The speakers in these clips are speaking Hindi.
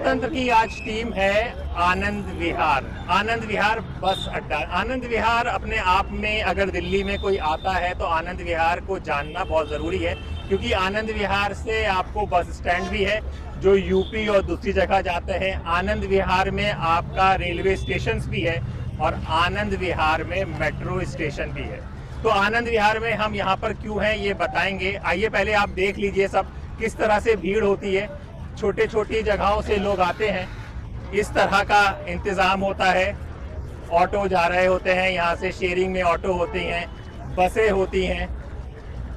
स्वतंत्र की आज टीम है आनंद विहार। आनंद विहार बस अड्डा। आनंद विहार अपने आप में अगर दिल्ली में कोई आता है तो आनंद विहार को जानना बहुत ज़रूरी है, क्योंकि आनंद विहार से आपको बस स्टैंड भी है जो यूपी और दूसरी जगह जाते हैं। आनंद विहार में आपका रेलवे स्टेशन भी है और आनंद विहार में मेट्रो स्टेशन भी है। तो आनंद विहार में हम यहाँ पर क्यों हैं ये बताएंगे। आइए पहले आप देख लीजिए सब किस तरह से भीड़ होती है। छोटे छोटी जगहों से लोग आते हैं, इस तरह का इंतज़ाम होता है। ऑटो जा रहे होते हैं, यहाँ से शेयरिंग में ऑटो होती हैं, बसें होती हैं।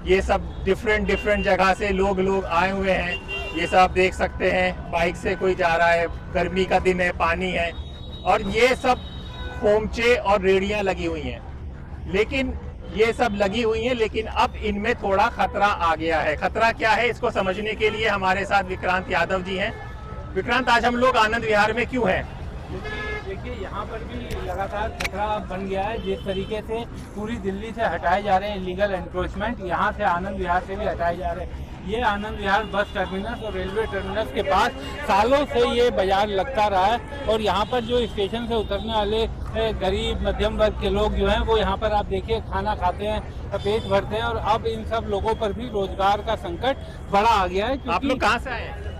ये सब डिफरेंट जगह से लोग आए हुए हैं। ये सब आप देख सकते हैं, बाइक से कोई जा रहा है, गर्मी का दिन है, पानी है, और ये सब खोमचे और रेड़ियाँ लगी हुई हैं। लेकिन ये सब लगी हुई हैं, लेकिन अब इनमें थोड़ा खतरा आ गया है। खतरा क्या है इसको समझने के लिए हमारे साथ विक्रांत यादव जी हैं। विक्रांत, आज हम लोग आनंद विहार में क्यों हैं? देखिए, यहाँ पर भी लगातार खतरा बन गया है। जिस तरीके से पूरी दिल्ली से हटाए जा रहे हैं इलीगल एनक्रोचमेंट, यहाँ से आनंद विहार से भी हटाए जा रहे हैं। ये आनंद विहार बस टर्मिनस और रेलवे टर्मिनस के पास सालों से ये बाजार लगता रहा है, और यहाँ पर जो स्टेशन से उतरने वाले गरीब मध्यम वर्ग के लोग जो हैं वो यहाँ पर आप देखिए खाना खाते हैं, पेट भरते हैं, और अब इन सब लोगों पर भी रोजगार का संकट बड़ा आ गया है। आप लोग कहाँ से आए हैं?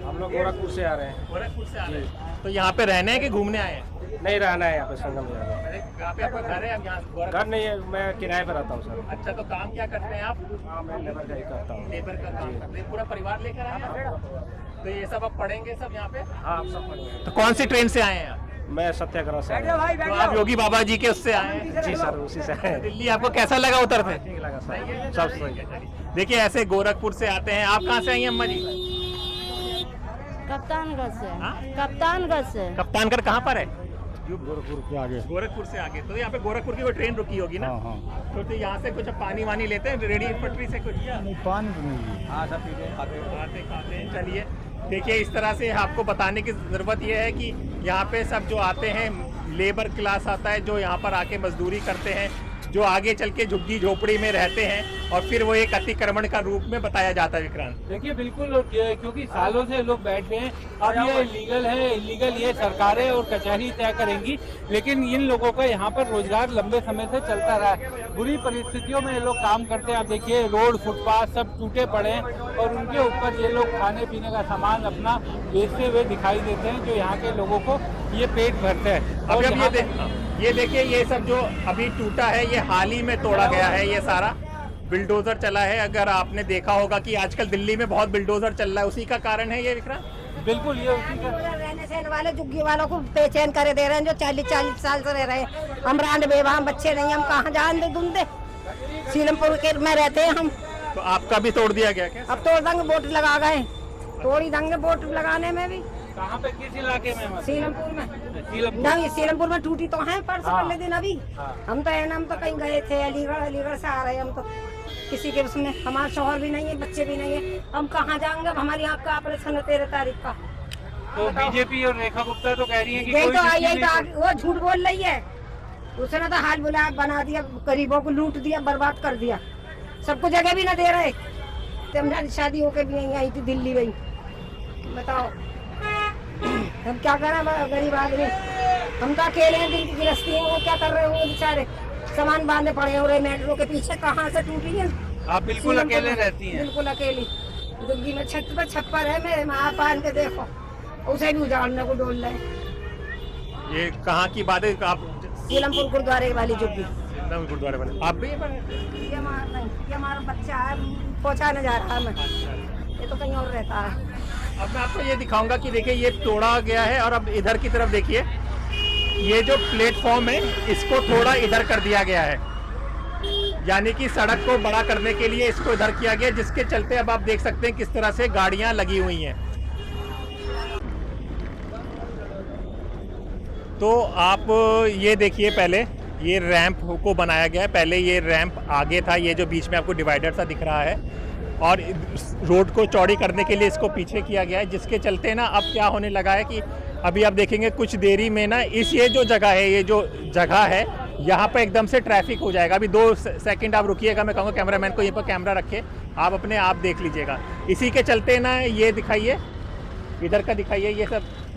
हम लोग गोरखपुर से आ रहे हैं। गोरखपुर से आ रहे हैं। तो यहाँ पे रहने हैं कि घूमने आए हैं? नहीं, रहना है यहाँ पे, संगम में। यहाँ पे आपका घर है? आप यहाँ घर नहीं है, मैं किराए पर रहता हूँ सर। अच्छा, तो काम क्या करते हैं आप? हाँ, मैं लेबर का ही करता हूँ। लेबर का काम करते हैं। पूरा परिवार लेकर आए हैं? तो ये सब आप पढ़ेंगे सब यहाँ पे? हाँ, आप सब पढ़ेंगे। तो कौन सी ट्रेन से आए हैं आप? मैं सत्याग्रह से आया हूँ। तो आप योगी बाबा जी के उससे आए हैं? जी सर, उसी से आए हैं। दिल्ली आपको कैसा लगा उतरते? ठीक लगा सर, सब सही है। देखिए, ऐसे गोरखपुर से आते हैं। आप कहाँ से आई हैं अम्मा जी? कप्तानगढ़ से। हाँ? कप्तानगढ़ से। कप्तानगढ़ कहाँ पर है? गोरखपुर के आगे। गोरखपुर से आगे। तो यहाँ पे गोरखपुर की वो ट्रेन रुकी होगी ना? हाँ। तो यहाँ से कुछ पानी वानी लेते हैं रेडी पटरी से कुछ? नहीं, पानी तो नहीं। हाँ, सब पीते खाते हैं। चलिए, देखिए, इस तरह से आपको बताने की ज़रूरत यह है कि यहाँ पे सब जो आते हैं लेबर क्लास आता है, जो यहाँ पर आके मजदूरी करते हैं, जो आगे चल के झुग्गी झोपड़ी में रहते हैं, और फिर वो एक अतिक्रमण का रूप में बताया जाता है। विक्रांत, देखिए, बिल्कुल, क्योंकि सालों से लोग बैठ गए हैं। अब ये लीगल है इलीगल, ये सरकारें और कचहरी तय करेंगी, लेकिन इन लोगों का यहाँ पर रोजगार लंबे समय से चलता रहा है। बुरी परिस्थितियों में ये लोग काम करते हैं। आप देखिए, रोड फुटपाथ सब टूटे पड़े हैं, और उनके ऊपर ये लोग खाने पीने का सामान अपना बेचते हुए दिखाई देते हैं, जो यहाँ के लोगों को ये पेट भरते हैं। और ये देखिए, ये सब जो अभी टूटा है ये हाल ही में तोड़ा गया है। ये सारा बिल्डोजर चला है। अगर आपने देखा होगा कि आजकल दिल्ली में बहुत बिल्डोजर चल रहा है, उसी का कारण है ये विक्रांत। बिल्कुल, ये उसी का रहने सहने वाले झुग्गी वालों को बेचैन करे दे रहे हैं, जो 40 साल से रह रहे हैं। हम रांड बेवा, हम बच्चे नहीं, हम कहाँ जान दे दूंदे। सीलमपुर के में रहते हैं हम। तो आपका भी तोड़ दिया गया क्या? अब तोड़ देंगे, बोट लगा गए, तोड़ ही देंगे बोट लगाने में भी। कहाँ पे, किस इलाके में? सीलमपुर में। सीलमपुर। नहीं, सीलमपुर में टूटी तो है परसों हाँ। पहले दिन अभी। हाँ। हम तो कहीं गए थे अलीगढ़ से आ रहे हैं हम तो। किसी के उसमें हमारा शौहर भी नहीं है, बच्चे भी नहीं है, हम कहाँ जाएंगे? अब हमारी आँख का ऑपरेशन है 13 तारीख का। तो बीजेपी और रेखा गुप्ता तो कह रही है कि यही कोई तो आई, नहीं तो वो झूठ बोल रही है। उसने तो हाल बुला बना दिया, गरीबों को लूट दिया, बर्बाद कर दिया, सबको जगह भी ना दे रहे। तो शादी होके भी नहीं आई थी दिल्ली गई, बताओ हम क्या करें? गरीब आदमी हम तो अकेले हैं, दिन की गृहस्थी है। वो क्या कर रहे होंगे बेचारे, सामान बांधे पड़े हो रहे मेट्रो के पीछे। कहाँ से टूटी है? आप बिल्कुल अकेले रहती हैं? बिल्कुल अकेली। दुग्गी में छत पर छप्पर है मेरे, माँ पान के देखो, उसे भी उजाड़ने को डोल रहे। ये कहाँ की बात है? आप सीलमपुर गुरुद्वारे वाली झुग्गी। गुरुद्वारे वाले आप भी? ये हमारा बच्चा है, पहुँचाने जा रहा है मैं। ये तो कहीं और रहता है। अब मैं आपको ये दिखाऊंगा कि देखिए, ये तोड़ा गया है, और अब इधर की तरफ देखिए, ये जो प्लेटफॉर्म है इसको थोड़ा इधर कर दिया गया है, यानी कि सड़क को बड़ा करने के लिए इसको इधर किया गया, जिसके चलते अब आप देख सकते हैं किस तरह से गाड़ियां लगी हुई हैं। तो आप ये देखिए, पहले ये रैंप को बनाया गया है। पहले ये रैंप आगे था, ये जो बीच में आपको डिवाइडर सा दिख रहा है, और रोड को चौड़ी करने के लिए इसको पीछे किया गया है, जिसके चलते ना अब क्या होने लगा है कि अभी आप देखेंगे कुछ देरी में ना ये जो जगह है, ये जो जगह है यहाँ पर एकदम से ट्रैफिक हो जाएगा। अभी 2 सेकंड आप रुकिएगा, मैं कहूँगा कैमरामैन को यहीं पर कैमरा रखे, आप अपने आप देख लीजिएगा। इसी के चलते ना ये दिखाइए, इधर का दिखाइए,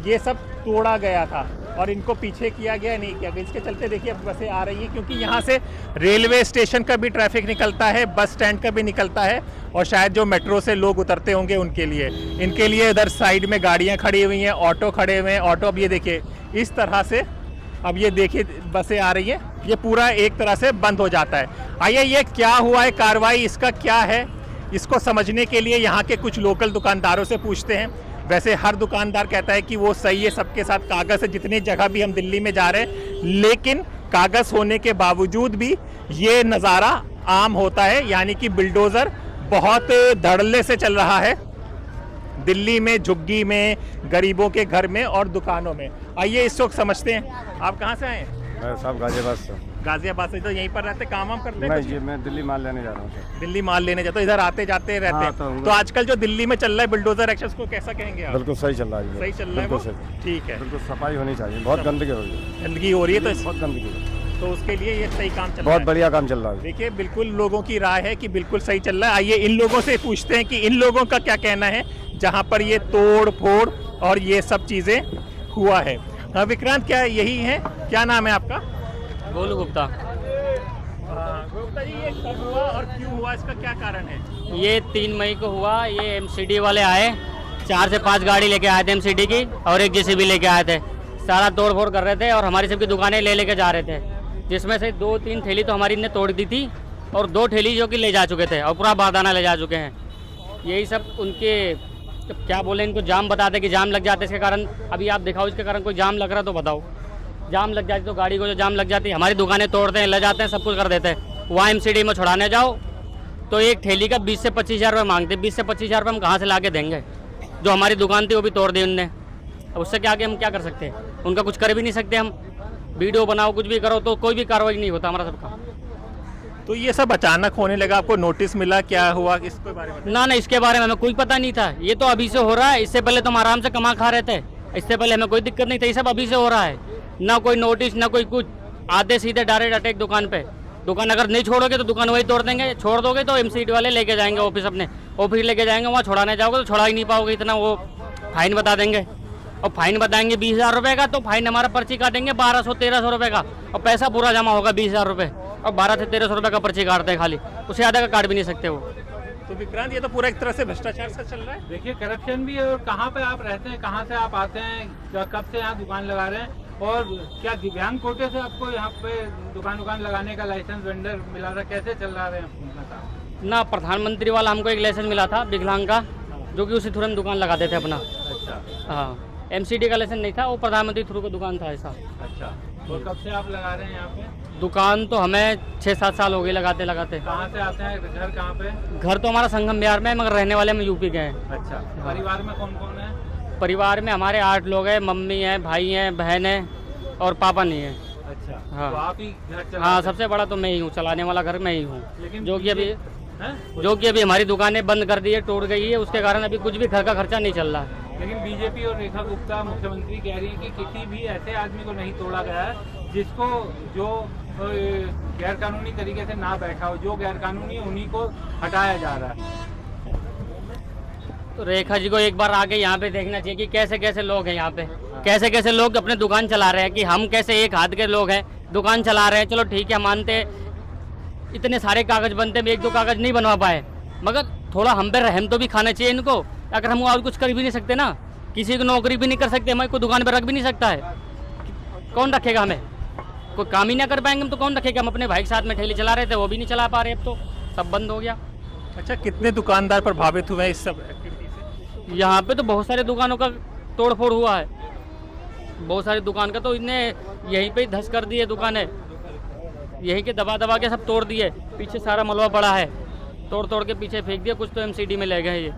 ये सब तोड़ा गया था और इनको पीछे किया गया, नहीं किया गया। इसके चलते देखिए अब बसें आ रही हैं, क्योंकि यहाँ से रेलवे स्टेशन का भी ट्रैफिक निकलता है, बस स्टैंड का भी निकलता है, और शायद जो मेट्रो से लोग उतरते होंगे उनके लिए, इनके लिए इधर साइड में गाड़ियाँ खड़ी हुई हैं, ऑटो खड़े हुए हैं। ऑटो अब ये देखिए इस तरह से, अब ये देखिए बसें आ रही हैं, ये पूरा एक तरह से बंद हो जाता है। आइए ये क्या हुआ है, कार्रवाई इसका क्या है, इसको समझने के लिए यहाँ के कुछ लोकल दुकानदारों से पूछते हैं। वैसे हर दुकानदार कहता है कि वो सही है, सबके साथ कागज़ है, जितनी जगह भी हम दिल्ली में जा रहे हैं, लेकिन कागज़ होने के बावजूद भी ये नज़ारा आम होता है, यानी कि बिल्डोज़र बहुत धड़ल्ले से चल रहा है दिल्ली में, झुग्गी में, गरीबों के घर में और दुकानों में। आइए इस वक्त समझते हैं। आप कहाँ से आए हैं? मैं साहब गाजियाबाद से। गाजियाबाद से। तो यहीं पर रहते, काम वाम करते हैं? नहीं जी, मैं दिल्ली माल लेने जा रहा हूँ सर। दिल्ली माल लेने जाते हो, इधर आते जाते रहते हाँ, हैं। तो आजकल जो दिल्ली में चल रहा है बिल्डोजर एक्शन, को कैसा कहेंगे आप? बिल्कुल सही चल रहा है, सही चल रहा है वो? ठीक है, बिल्कुल सफाई होनी चाहिए, बहुत गंदगी हो रही है, गंदगी हो रही है तो बहुत गंदगी है, तो उसके लिए ये सही काम चल रहा बहुत है। बढ़िया काम चल रहा है। देखिए बिल्कुल लोगों की राय है कि बिल्कुल सही चल रहा है। आइए इन लोगों से पूछते हैं कि इन लोगों का क्या कहना है जहाँ पर ये तोड़ फोड़ और ये सब चीज़ें हुआ है। हाँ विक्रांत, क्या यही है? क्या नाम है आपका? गोलू गुप्ता। गुप्ता जी, ये कब हुआ और क्यों हुआ, इसका क्या कारण है? ये 3 मई को हुआ। ये एमसीडी वाले आए, 4 से 5 गाड़ी लेके आए थे एमसीडी की, और एक जेसीबी लेके आए थे। सारा तोड़ फोड़ कर रहे थे और हमारी सबकी दुकानें लेके जा रहे थे, जिसमें से 2-3 थैली तो हमारी ने तोड़ दी थी और 2 थैली जो कि ले जा चुके थे और पूरा बारदाना ले जा चुके हैं। यही सब उनके, क्या बोले, इनको जाम बताते कि जाम लग जाते इसके कारण। अभी आप दिखाओ इसके कारण कोई जाम लग रहा तो बताओ। जाम लग जाती तो गाड़ी को जो जाम लग जाती, हमारी दुकानें तोड़ते हैं, ले जाते हैं, सब कुछ कर देते हैं। वहाँ एमसीडी में छुड़ाने जाओ तो एक थैली का 20 से 25 हज़ार रुपये मांगते। 20 से 25 हज़ार रुपये हम कहाँ से ला के देंगे? जो हमारी दुकान थी वो भी तोड़ दी उनने। अब उससे क्या आगे हम क्या कर सकते हैं? उनका कुछ कर भी नहीं सकते हम। वीडियो बनाओ, कुछ भी करो, तो कोई भी कार्रवाई नहीं होता हमारा सबका। तो ये सब अचानक होने लगा, आपको नोटिस मिला, क्या हुआ इसके बारे में? ना इसके बारे में हमें कोई पता नहीं था। ये तो अभी से हो रहा है, इससे पहले तो हम आराम से कमा खा रहे थे, इससे पहले हमें कोई दिक्कत नहीं थी। ये सब अभी से हो रहा है, ना कोई नोटिस ना कोई कुछ। आते सीधे डायरेक्ट अटैक दुकान पे। दुकान अगर नहीं छोड़ोगे तो दुकान वही तोड़ देंगे, छोड़ दोगे तो एमसीडी वाले लेके जाएंगे ऑफिस, अपने ऑफिस लेके जाएंगे, वहाँ छुड़ाने जाओगे तो छुड़ा ही नहीं पाओगे इतना, वो फाइन बता देंगे। और फाइन बताएंगे 20,000 रुपये का, तो फाइन हमारा पर्ची काटेंगे 1200-1300 रुपये का, और पैसा पूरा जमा होगा 20,000 रुपये, और 12 से 1300 रुपये का पर्ची काटते हैं खाली, उससे ज़्यादा का काट भी नहीं सकते वो। तो विक्रांत, ये तो पूरा एक तरह से भ्रष्टाचार सा चल रहा है। देखिए करप्शन भी है। और कहाँ पे आप रहते हैं, कहाँ से आप आते हैं, कब से यहाँ दुकान लगा रहे हैं, और क्या दिव्यांग कोटे से आपको यहाँ पे दुकान लगाने का लाइसेंस वेंडर मिला था? कैसे चल रहा है अपना काम? ना प्रधानमंत्री वाला हमको एक लाइसेंस मिला था विकलांग का, जो कि उसी थ्रू हम दुकान लगाते थे अपना। अच्छा हाँ, एमसीडी का लाइसेंस नहीं था, वो प्रधानमंत्री थ्रू का दुकान था ऐसा। अच्छा, और कब से आप लगा रहे हैं यहाँ पे दुकान? तो हमें 6-7 साल हो गए लगाते लगाते। कहाँ से आते हैं, घर कहाँ पे? घर तो हमारा संगम बिहार में है, मगर रहने वाले हम यूपी के हैं। अच्छा, परिवार में कौन कौन है? परिवार में हमारे 8 लोग हैं, मम्मी हैं, भाई हैं, बहन है, और पापा नहीं है। अच्छा, हाँ। तो आप ही घर चलाते हाँ, हैं? सबसे बड़ा तो मैं ही हूँ, चलाने वाला घर मैं ही हूँ। लेकिन जो कि अभी हैं? हमारी दुकानें बंद कर दी है, टूट गई है, उसके कारण अभी कुछ भी घर का खर्चा नहीं चल रहा है। लेकिन बीजेपी और रेखा गुप्ता मुख्यमंत्री कह रही है कि किसी भी ऐसे आदमी को नहीं तोड़ा गया है जिसको जो गैर कानूनी तरीके से ना बैठा हो, जो गैर कानूनी उन्हीं को हटाया जा रहा है। तो रेखा जी को एक बार आके यहाँ पे देखना चाहिए कि कैसे कैसे लोग हैं यहाँ पे, कैसे कैसे लोग अपने दुकान चला रहे हैं, कि हम कैसे एक हाथ के लोग हैं दुकान चला रहे हैं। चलो ठीक है, मानते हैं इतने सारे कागज बनते हैं, 1-2 कागज नहीं बनवा पाए, मगर थोड़ा हम पे रहम तो भी खाना चाहिए इनको। अगर हम और कुछ कर भी नहीं सकते ना, किसी को नौकरी भी नहीं कर सकते, हमें कोई दुकान पर रख भी नहीं सकता है, कौन रखेगा हमें? कोई काम ही ना कर पाएंगे तो कौन रखेगा? हम अपने भाई के साथ में ठेली चला रहे थे, वो भी नहीं चला पा रहे, अब तो सब बंद हो गया। अच्छा, कितने दुकानदार प्रभावित हुए हैं इस सब एक्टिविटी से? यहाँ पे तो बहुत सारे दुकानों का तोड़ फोड़ हुआ है, बहुत सारी दुकान का तो इनने यहीं पे ही धस कर दिए दुकानें, यहीं के दबा दबा के सब तोड़ दिए। पीछे सारा मलबा पड़ा है, तोड़ तोड़ के पीछे फेंक दिया, कुछ तो एमसीडी में ले गए ये।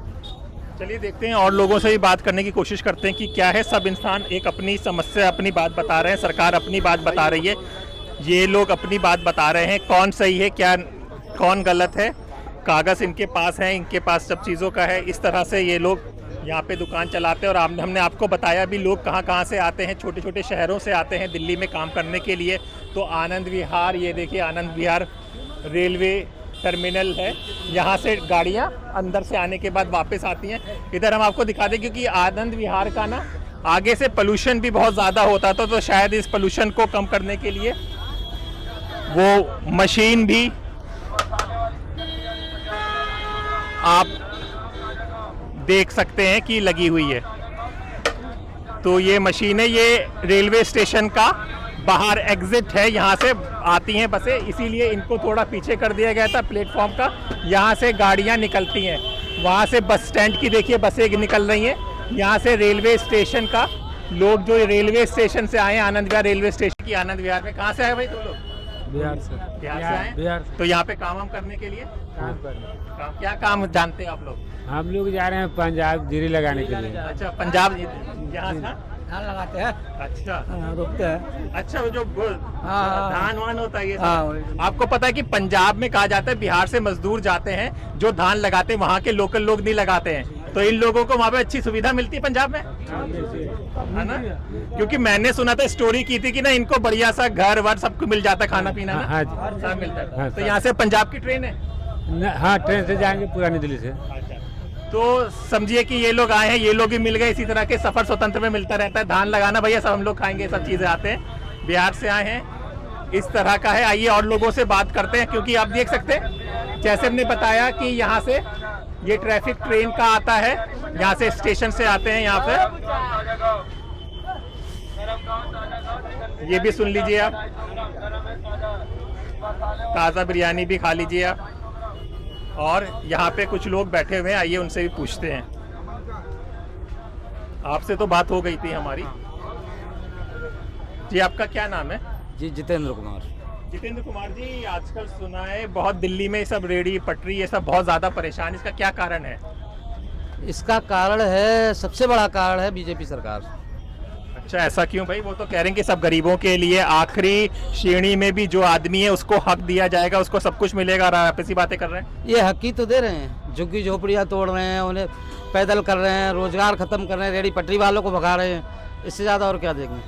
चलिए देखते हैं और लोगों से भी बात करने की कोशिश करते हैं कि क्या है। सब इंसान एक अपनी समस्या, अपनी बात बता रहे हैं, सरकार अपनी बात बता रही है, ये लोग अपनी बात बता रहे हैं, कौन सही है क्या कौन गलत है। कागज़ इनके पास हैं, इनके पास सब चीज़ों का है, इस तरह से ये लोग यहाँ पे दुकान चलाते हैं। और हमने आपको बताया भी लोग कहाँ कहाँ से आते हैं, छोटे छोटे शहरों से आते हैं दिल्ली में काम करने के लिए। तो आनंद विहार, ये देखिए आनंद विहार रेलवे टर्मिनल है, यहाँ से गाड़ियाँ अंदर से आने के बाद वापस आती हैं। इधर हम आपको दिखा दें, क्योंकि आनंद विहार का ना आगे से पोल्यूशन भी बहुत ज़्यादा होता था, तो शायद इस पोल्यूशन को कम करने के लिए वो मशीन भी आप देख सकते हैं कि लगी हुई है। तो ये मशीन है, ये रेलवे स्टेशन का बाहर एग्जिट है, यहाँ से आती हैं बसें, इसीलिए इनको थोड़ा पीछे कर दिया गया था प्लेटफॉर्म का। यहाँ से गाड़ियाँ निकलती हैं, वहाँ से बस स्टैंड की देखिए बसें निकल रही हैं, यहाँ से रेलवे स्टेशन का लोग जो रेलवे स्टेशन से आए, आनंद विहार रेलवे स्टेशन की आनंद विहार में। कहाँ से आए भाई तुम लोग? बिहार से। बिहार से आए? बिहार तो यहाँ पे काम वाम करने के लिए क्या काम जानते हैं आप लोग? हम लोग जा रहे हैं पंजाब जीरी लगाने के लिए। अच्छा, पंजाब यहाँ से धान लगाते हैं, अच्छा रोकते हैं। अच्छा, वो जो धान वान होता है ये हाँ, सब। आपको पता है कि पंजाब में कहा जाता है बिहार से मजदूर जाते हैं जो धान लगाते हैं, वहाँ के लोकल लोग नहीं लगाते हैं, तो इन लोगों को वहाँ पे अच्छी सुविधा मिलती है पंजाब में, है ना? क्योंकि मैंने सुना था, स्टोरी की थी कि ना इनको बढ़िया सा घर वर सबको मिल जाता है, खाना पीना ना हाँ जी, सब मिलता है। हाँ, तो यहाँ से पंजाब की ट्रेन है? हाँ, ट्रेन से जाएंगे पुरानी दिल्ली से। तो समझिए कि ये लोग आए हैं, ये लोग भी मिल गए। इसी तरह के सफर स्वतंत्र में मिलता रहता है। धान लगाना भैया सब हम लोग खाएंगे, सब चीजें आते हैं। बिहार से आए हैं, इस तरह का है। आइए और लोगों से बात करते हैं, क्योंकि आप देख सकते हैं जैसे हमने बताया कि यहाँ से ये ट्रैफिक ट्रेन का आता है, यहाँ से स्टेशन से आते हैं। यहाँ पे ये भी सुन लीजिए आप, ताज़ा बिरयानी भी खा लीजिए आप। और यहाँ पे कुछ लोग बैठे हुए हैं, आइए उनसे भी पूछते हैं। आपसे तो बात हो गई थी हमारी। जी, आपका क्या नाम है? जी, जितेंद्र कुमार। जितेंद्र कुमार जी, आजकल सुना है बहुत दिल्ली में सब रेहड़ी पटरी ये सब बहुत ज़्यादा परेशान, इसका क्या कारण है? इसका कारण है, सबसे बड़ा कारण है बीजेपी सरकार। अच्छा, ऐसा क्यों भाई? वो तो कह रहे हैं कि सब गरीबों के लिए आखिरी श्रेणी में भी जो आदमी है उसको हक दिया जाएगा, उसको सब कुछ मिलेगा, और आप ऐसी बातें कर रहे हैं। ये हक ही तो दे रहे हैं, झुग्गी झोपड़ियाँ तोड़ रहे हैं, उन्हें पैदल कर रहे हैं, रोजगार खत्म कर रहे हैं, रेहड़ी पटरी वालों को भगा रहे हैं। इससे ज़्यादा और क्या देंगे?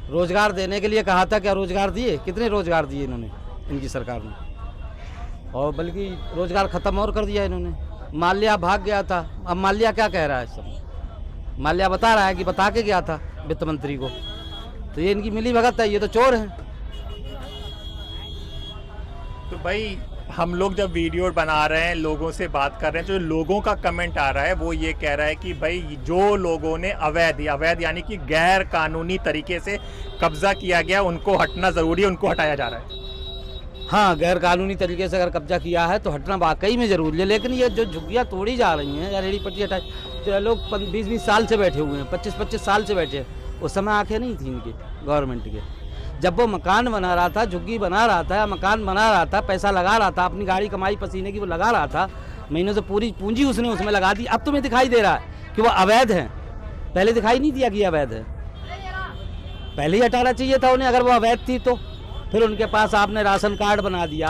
रोजगार देने के लिए कहा था, क्या रोजगार दिए? कितने रोजगार दिए इन्होंने, इनकी सरकार ने? और बल्कि रोजगार खत्म और कर दिया इन्होंने। माल्या भाग गया था, अब माल्या क्या कह रहा है? सब माल्या बता रहा है कि बता के गया था वित्त मंत्री को। तो ये इनकी मिली भगत है, ये तो चोर हैं। तो भाई हम लोग जब वीडियो बना रहे हैं, लोगों से बात कर रहे हैं, जो लोगों का कमेंट आ रहा है वो ये कह रहा है कि भाई जो लोगों ने अवैध यानी कि गैर कानूनी तरीके से कब्जा किया गया, उनको हटना ज़रूरी है, उनको हटाया जा रहा है। हाँ, गैर कानूनी तरीके से अगर कब्जा किया है तो हटना वाकई में जरूरी है। लेकिन ये जो झुग्गियाँ तोड़ी जा रही हैं या रेहड़ी पट्टी हटाई, जो लोग 20-20 साल से बैठे हुए हैं, 25-25 साल से बैठे हैं, उस समय आंखें नहीं थी इनकी गवर्नमेंट के। जब वो मकान बना रहा था, झुग्गी बना रहा था या मकान बना रहा था, पैसा लगा रहा था, अपनी गाड़ी कमाई पसीने की वो लगा रहा था, महीनों से पूरी पूंजी उसने उसमें लगा दी। अब तुम्हें दिखाई दे रहा है कि वो अवैध है, पहले दिखाई नहीं दिया कि अवैध है। पहले ही हटाना चाहिए था उन्हें, अगर वो अवैध थी तो। फिर उनके पास आपने राशन कार्ड बना दिया,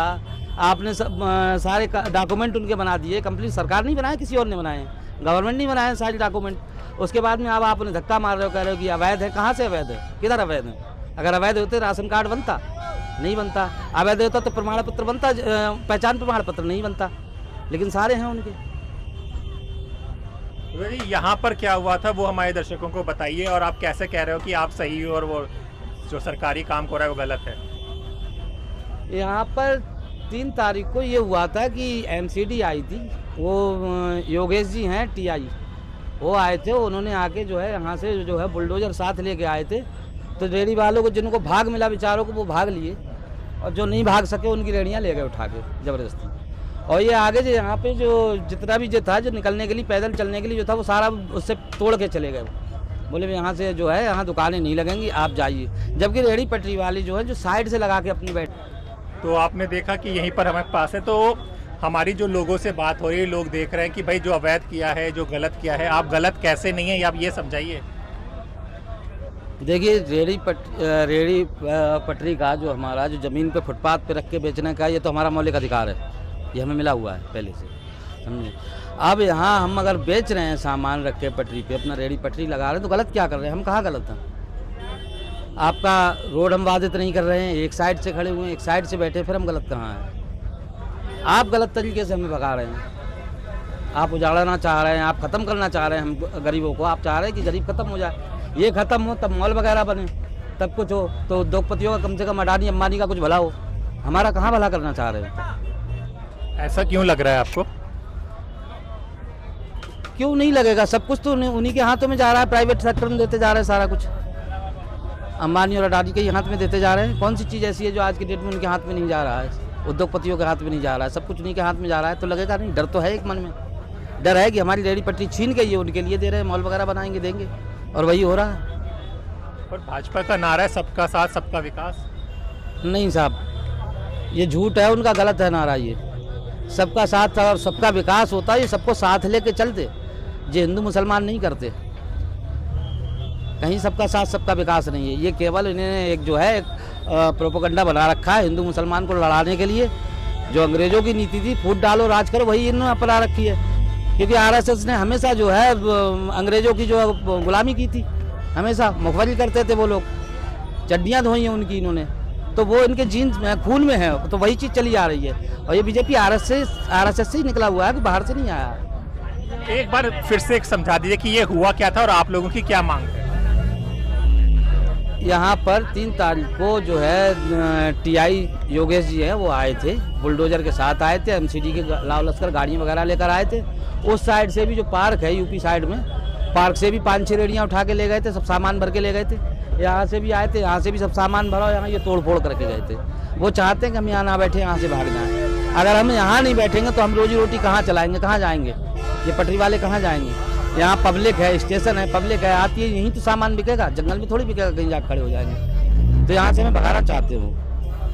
आपने सब सारे डॉक्यूमेंट उनके बना दिए। कंप्लीट सरकार नहीं बनाए, किसी और ने बनाए, गवर्नमेंट नहीं बनाए सारे डॉक्यूमेंट। उसके बाद में अब आप उन्हें धक्का मार रहे हो, कह रहे हो कि अवैध है। कहाँ से अवैध है? किधर अवैध है? अगर अवैध होते राशन कार्ड बनता? नहीं बनता। अवैध होता तो प्रमाण पत्र बनता, पहचान प्रमाण पत्र नहीं बनता। लेकिन सारे हैं उनके। यहाँ पर क्या हुआ था वो हमारे दर्शकों को बताइए, और आप कैसे कह रहे हो कि आप सही हो और वो जो सरकारी काम हो रहा है वो गलत है? यहाँ पर 3 तारीख को ये हुआ था कि एमसीडी आई थी, वो योगेश जी हैं टीआई, वो आए थे। उन्होंने आके जो है यहाँ से जो है बुलडोजर साथ लेके आए थे। तो रेहड़ी वालों को जिनको भाग मिला बेचारों को वो भाग लिए, और जो नहीं भाग सके उनकी रेहड़ियाँ ले गए उठा के ज़बरदस्ती। और ये आगे जो यहाँ पे जो जितना भी जो था, जो निकलने के लिए पैदल चलने के लिए जो था, वो सारा उससे तोड़ के चले गए। बोले यहाँ से जो है यहाँ दुकानें नहीं लगेंगी, आप जाइए। जबकि रेहड़ी पटरी वाली जो है जो साइड से लगा के अपनी बैठ। तो आपने देखा कि यहीं पर हमारे पास है, तो हमारी जो लोगों से बात हो रही है, लोग देख रहे हैं कि भाई जो अवैध किया है, जो गलत किया है, आप गलत कैसे नहीं है, आप ये समझाइए। देखिए, रेहड़ी पटरी का जो हमारा जो ज़मीन पे फुटपाथ पे रख के बेचने का, ये तो हमारा मौलिक अधिकार है, ये हमें मिला हुआ है पहले से, समझे। अब यहाँ हम अगर बेच रहे हैं सामान रख के पटरी पे, अपना रेहड़ी पटरी लगा रहे हैं, तो गलत क्या कर रहे हैं? हम कहाँ गलत हैं? आपका रोड हम बाधित नहीं कर रहे हैं, एक साइड से खड़े हुए हैं, एक साइड से बैठे, फिर हम गलत कहाँ हैं? आप गलत तरीके से हमें भगा रहे हैं, आप उजाड़ना चाह रहे हैं, आप ख़त्म करना चाह रहे हैं हम गरीबों को। आप चाह रहे हैं कि गरीब खत्म हो जाए, ये ख़त्म हो तब मॉल वगैरह बने, तब कुछ हो, तो उद्योगपतियों का कम से कम अडानी अंबानी का कुछ भला हो। हमारा कहाँ भला करना चाह रहे हैं? ऐसा क्यों लग रहा है आपको? क्यों नहीं लगेगा, सब कुछ तो उन्हीं के हाथों में जा रहा है, प्राइवेट सेक्टर में देते जा रहे हैं सारा कुछ, अंबानी और अडानी के ही हाथ में देते जा रहे हैं। कौन सी चीज़ ऐसी है जो आज के डेट में उनके हाथ में नहीं जा रहा है, उद्योगपतियों के हाथ में नहीं जा रहा है, सब कुछ उन्हीं के हाथ में जा रहा है, तो लगेगा नहीं? डर तो है एक मन में, डर है कि हमारी रेहड़ी पट्टी छीन के ये उनके लिए दे रहे हैं, मॉल वगैरह बनाएंगे देंगे, और वही हो रहा है। और भाजपा का नारा है सबका साथ सबका विकास। नहीं साहब, ये झूठ है उनका, गलत है नारा ये। सबका साथ और सबका विकास होता है, ये सबको साथ लेके चलते, ये हिंदू मुसलमान नहीं करते। कहीं सबका साथ सबका विकास नहीं है, ये केवल इन्हें एक जो है प्रोपेगेंडा बना रखा है हिंदू मुसलमान को लड़ाने के लिए। जो अंग्रेजों की नीति थी फूट डालो राज करो, वही इन्होंने अपना रखी है। क्योंकि आरएसएस ने हमेशा जो है अंग्रेजों की जो गुलामी की थी, हमेशा मुखबरी करते थे वो लोग, चड्डियाँ धोई हैं उनकी इन्होंने, तो वो इनके जीन्स में खून में है, तो वही चीज़ चली आ रही है। और ये बीजेपी आरएसएस से ही निकला हुआ है, कि बाहर से नहीं आया। एक बार फिर से एक समझा दीजिए कि ये हुआ क्या था और आप लोगों की क्या मांग है? यहाँ पर 3 तारीख को जो है टीआई योगेश जी हैं वो आए थे, बुलडोजर के साथ आए थे, एमसीडी के लाव लश्कर गाड़ी वगैरह लेकर आए थे। उस साइड से भी जो पार्क है यूपी साइड में, पार्क से भी 5-6 रेडियाँ उठा के ले गए थे, सब सामान भर के ले गए थे। यहाँ से भी आए थे, यहाँ से भी सब सामान भरा, यहाँ ये तोड़ फोड़ करके गए थे। वो चाहते हैं कि हम यहाँ ना बैठे, यहाँ से भाग जाएँ। अगर हम यहाँ नहीं बैठेंगे तो हम रोजी रोटी कहाँ चलाएँगे, कहाँ जाएँगे? ये पटरी वाले कहाँ जाएंगे? यहाँ पब्लिक है, स्टेशन है, पब्लिक है, आती है, यहीं तो सामान बिकेगा, जंगल में थोड़ी बिकेगा, कहीं जाकर खड़े हो जाएंगे। तो यहाँ से हमें भगाना चाहते हो,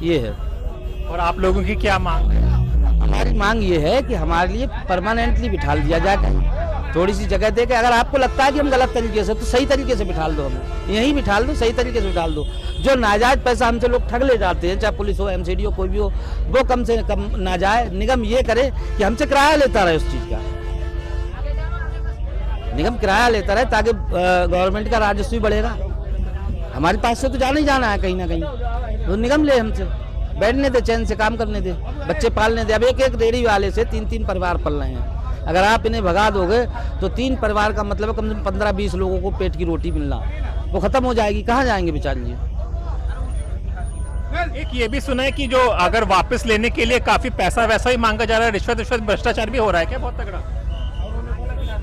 ये है। और आप लोगों की क्या मांग है? हमारी मांग ये है कि हमारे लिए परमानेंटली बिठा दिया जाए कहीं, थोड़ी सी जगह दे के। अगर आपको लगता है कि हम गलत तरीके से, तो सही तरीके से बिठा दो, हमें यहीं बिठा दो, सही तरीके से बिठा दो। जो नाजायज पैसा हमसे लोग ठग ले जाते हैं, चाहे पुलिस हो, एमसीडी हो, कोई भी हो, वो कम से कम ना जाए। निगम ये करे कि हमसे किराया लेता रहे उस चीज़ का, निगम किराया लेता रहे, ताकि गवर्नमेंट का राजस्व भी बढ़ेगा। हमारे पास से तो जाना ही जाना है कहीं ना कहीं, तो निगम ले हमसे, बैठने दे, चैन से काम करने दे, बच्चे पालने दे। अब एक रेहड़ी वाले से 3-3 परिवार पल रहे हैं। अगर आप इन्हें भगा दोगे तो 3 परिवार का मतलब कम से कम 15-20 लोगों को पेट की रोटी मिलना, वो खत्म हो जाएगी। कहाँ जाएंगे बेचारे जी? एक ये भी सुना है कि जो अगर वापस लेने के लिए काफी पैसा वैसा ही मांगा जा रहा है, रिश्वत भ्रष्टाचार भी हो रहा है क्या बहुत तगड़ा?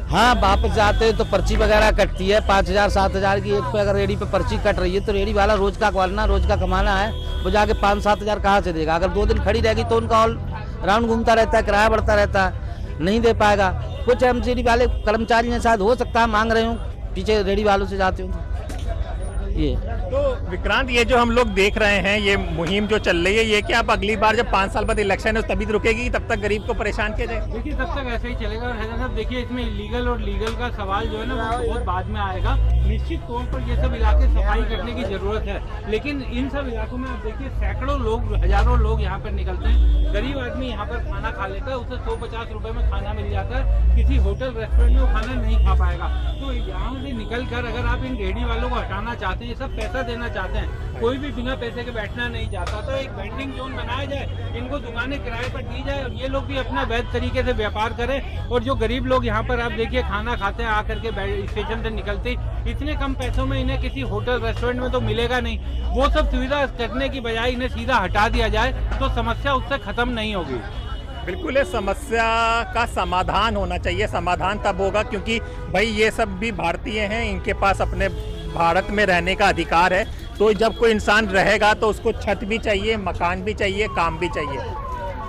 हाँ, वापस जाते हैं तो पर्ची वगैरह कटती है 5,000-7,000 की। एक पे अगर रेडी पे पर्ची कट रही है तो रेडी वाला रोज का कमाना, रोज का कमाना है, वो जाके 5-7 हज़ार कहाँ से देगा? अगर 2 दिन खड़ी रहेगी तो उनका ऑल राउंड घूमता रहता है, किराया बढ़ता रहता है, नहीं दे पाएगा। कुछ एमसीडी वाले कर्मचारी हैं, शायद हो सकता है मांग रहे हूँ, पीछे रेडी वालों से जाते हूँ। ये तो विक्रांत, ये जो हम लोग देख रहे हैं, ये मुहिम जो चल रही है, ये क्या अब अगली बार जब 5 साल बाद इलेक्शन है तभी रुकेगी? तब तक गरीब को परेशान किया जाए? देखिए, तब तक ऐसे ही चलेगा। और हैदर साहब देखिए, इसमें इलीगल और लीगल का सवाल जो है ना वो बहुत बाद में आएगा। निश्चित तौर पर ये सब इलाके सफाई करने की जरूरत है, लेकिन इन सब इलाकों में आप देखिए सैकड़ों लोग, हजारों लोग यहाँ पर निकलते हैं। गरीब आदमी यहाँ पर खाना खा लेता है, उसे 100-50 रुपए में खाना मिल जाता है, किसी होटल रेस्टोरेंट में वो खाना नहीं खा पाएगा। तो यहाँ से निकल कर अगर आप इन रेहड़ी वालों को हटाना चाहते हैं, ये सब पैसा देना चाहते हैं, कोई भी बिना पैसे के बैठना नहीं चाहता, तो एक वेंडिंग जोन बनाया जाए, इनको दुकानें किराए पर दी जाए और ये लोग भी अपना वैध तरीके से व्यापार करें। और जो गरीब लोग यहाँ पर आप देखिए खाना खाते हैं, आकर के स्टेशन से निकलते, इतने कम पैसों में इन्हें किसी होटल रेस्टोरेंट में तो मिलेगा नहीं। वो सब सुविधा करने की बजाय इन्हें सीधा हटा दिया जाए तो समस्या उससे खत्म नहीं होगी। बिल्कुल, है समस्या का समाधान होना चाहिए। समाधान तब होगा क्योंकि भाई ये सब भी भारतीय हैं, इनके पास अपने भारत में रहने का अधिकार है। तो जब कोई इंसान रहेगा तो उसको छत भी चाहिए, मकान भी चाहिए, काम भी चाहिए।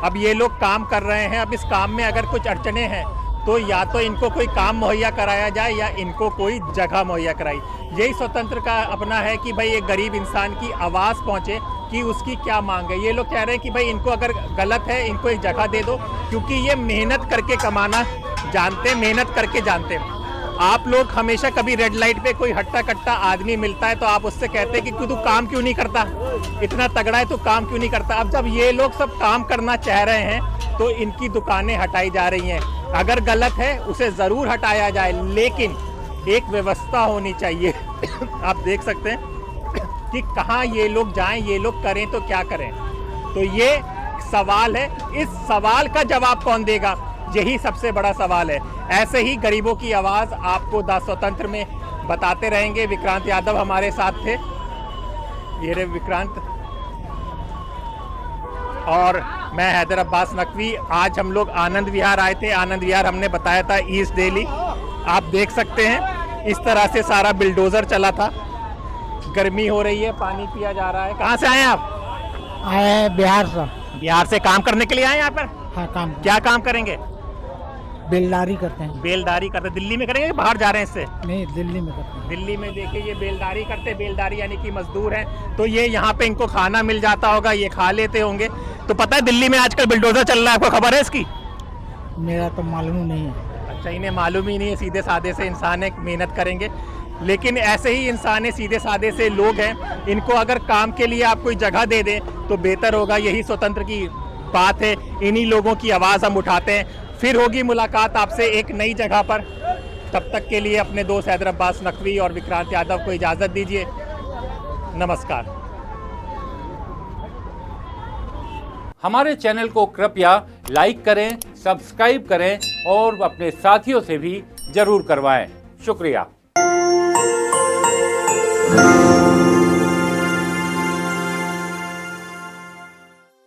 अब ये लोग काम कर रहे हैं, अब इस काम में अगर कुछ अड़चने हैं तो या तो इनको कोई काम मुहैया कराया जाए या इनको कोई जगह मुहैया कराई। यही स्वतंत्र का अपना है कि भाई एक गरीब इंसान की आवाज़ पहुँचे कि उसकी क्या मांग है। ये लोग कह रहे हैं कि भाई इनको अगर गलत है, इनको एक जगह दे दो, क्योंकि ये मेहनत करके कमाना जानते हैं, मेहनत करके जानते हैं। आप लोग हमेशा कभी रेड लाइट पे कोई हट्टा कट्टा आदमी मिलता है तो आप उससे कहते हैं कि तू काम क्यों नहीं करता, इतना तगड़ा है तो काम क्यों नहीं करता। अब जब ये लोग सब काम करना चाह रहे हैं तो इनकी दुकानें हटाई जा रही हैं। अगर गलत है उसे ज़रूर हटाया जाए, लेकिन एक व्यवस्था होनी चाहिए। आप देख सकते हैं कि कहाँ ये लोग जाएं, ये लोग करें तो क्या करें। तो ये सवाल है, इस सवाल का जवाब कौन देगा, यही सबसे बड़ा सवाल है। ऐसे ही गरीबों की आवाज़ आपको द स्वतंत्र में बताते रहेंगे। विक्रांत यादव हमारे साथ थे, ये रहे विक्रांत, और मैं हैदर अब्बास नकवी। आज हम लोग आनंद विहार आए थे। आनंद विहार हमने बताया था ईस्ट दिल्ली, आप देख सकते हैं इस तरह से सारा बिल्डोजर चला था। गर्मी हो रही है, पानी पिया जा रहा है। कहाँ से आए आप? आए हैं बिहार से। बिहार से काम करने के लिए आए यहाँ पर? हाँ, काम क्या काम करेंगे? बेलदारी करते हैं। बेलदारी करते। दिल्ली में करेंगे, बाहर जा रहे हैं इससे? नहीं, दिल्ली में करते हैं। दिल्ली में देखिए ये बेलदारी करते, बेलदारी यानी कि मजदूर हैं। तो ये यहाँ पे इनको खाना मिल जाता होगा, ये खा लेते होंगे। तो पता है दिल्ली में आजकल बिल्डोजर चल रहा है, आपको खबर है इसकी? मेरा तो मालूम नहीं है। अच्छा, इन्हें मालूम ही नहीं है। सीधे साधे से इंसान है, मेहनत करेंगे। लेकिन ऐसे ही इंसान है, सीधे साधे से लोग हैं, इनको अगर काम के लिए आप कोई जगह दे दें तो बेहतर होगा। यही स्वतंत्र की बात है, इन्हीं लोगों की आवाज़ हम उठाते हैं। फिर होगी मुलाकात आपसे एक नई जगह पर। तब तक के लिए अपने दोस्त हैदर अब्बास नकवी और विक्रांत यादव को इजाज़त दीजिए। नमस्कार। हमारे चैनल को कृपया लाइक करें, सब्सक्राइब करें और अपने साथियों से भी जरूर करवाएं। शुक्रिया।